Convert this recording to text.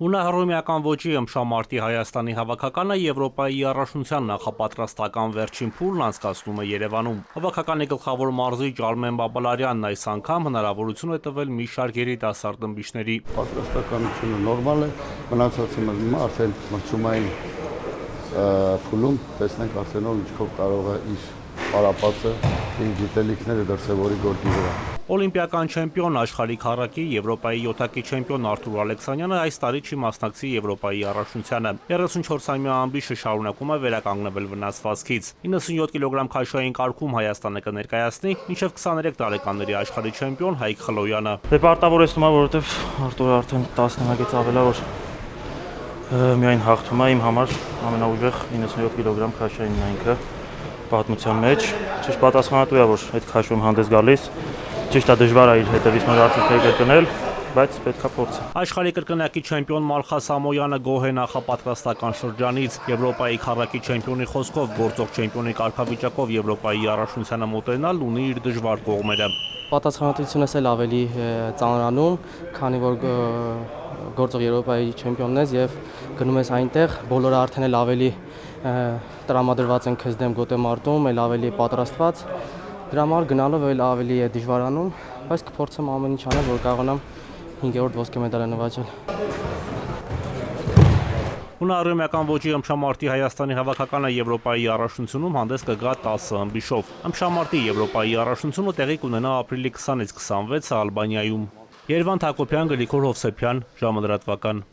Հունահռոմեական ոճի ըմբշամարտի Հայաստանի հավաքականը Եվրոպայի առաջնության նախապատրաստական վերջին փուլն անցկացնում է Երևանում։ Հավաքականի գլխավոր մարզիչ Արմեն Բաբալարյանն այս անգամ հնարավորություն է տվել մի շարք երիտասարդ ըմբիշների։ Պատրաստականությունը նորմալ է, մնացածի մզմա արդեն մրցումային փուլում տեսնենք արդեն ինչքով կարող է իր պարապածը, իր գիտելիքները դրսևորի գորգի վրա։ Օլիմպիական չեմպիոն, աշխարհի քառակի, Եվրոպայի յոթակի չեմպիոն Արթուր Ալեքսանյանը այս տարի չի մասնակցի Եվրոպայի առաջնությանը։ 34-ամյա ամբիշը շարունակում է վերականգնվել վնասվածքից։ 97 կիլոգրամ քաշային կարգում Հայաստանը կներկայացնի մինչև 23 տարեկանների աշխարհի չեմպիոն Հայկ Խլոյանը։ Դե պարտավորեցնում է, որովհետև Արտուրը արդեն 10 նամակից ավելավոր միայն հաղթում է իմ համար ամենաուժեղ 97 կիլոգրամ քաշային նայինքը պատմության մեջ։ Ճիշտ պատասխանատու է, որ այդ քաշում հանդես գալիս։ Ճիշտ է, դժվար է իր հետևից նոր արդյունքներ կրկնել, բայց պետք է փորձել։ Աշխարհի կրկնակի չեմպիոն Մալխաս Ամոյանը գոհ է նախապատրաստական շրջանից։ Եվրոպայի քառակի չեմպիոնի խոսքով գործող չեմպիոնի կարգավիճակով Եվրոպայի առաջնությանը մոտենալ ունի իր դժվար կողմերը։ Պատասխանատվությունս էլ ավելի ծանրանում, քանի որ գործող Եվրոպայի չեմպիոնն ես եւ գնում ես այնտեղ, բոլորը արդեն էլ ավելի տրամադրված են քեզ դեմ գոտեմարտում, էլ ավելի պատրաստված։ Դրա համար գնալով էլ ավելի է դժվարանում, բայց կփորձեմ ամեն ինչ անել, որ կարողանամ 5-րդ ոսկե մեդալը նվաճել։ Հունահռոմեական ոճի ըմբշամարտի Հայաստանի հավաքականը Եվրոպայի առաջնությունում հանդես կգա 10 ըմբիշով։ Ըմբշամարտի Եվրոպայի առաջնությունը տեղի կունենա ապրիլի 20-ից 26-ը Ալբանիայում։ Երևան Թակոբյան, Գրիգոր Հովսեփյան, ժամը լրատվական։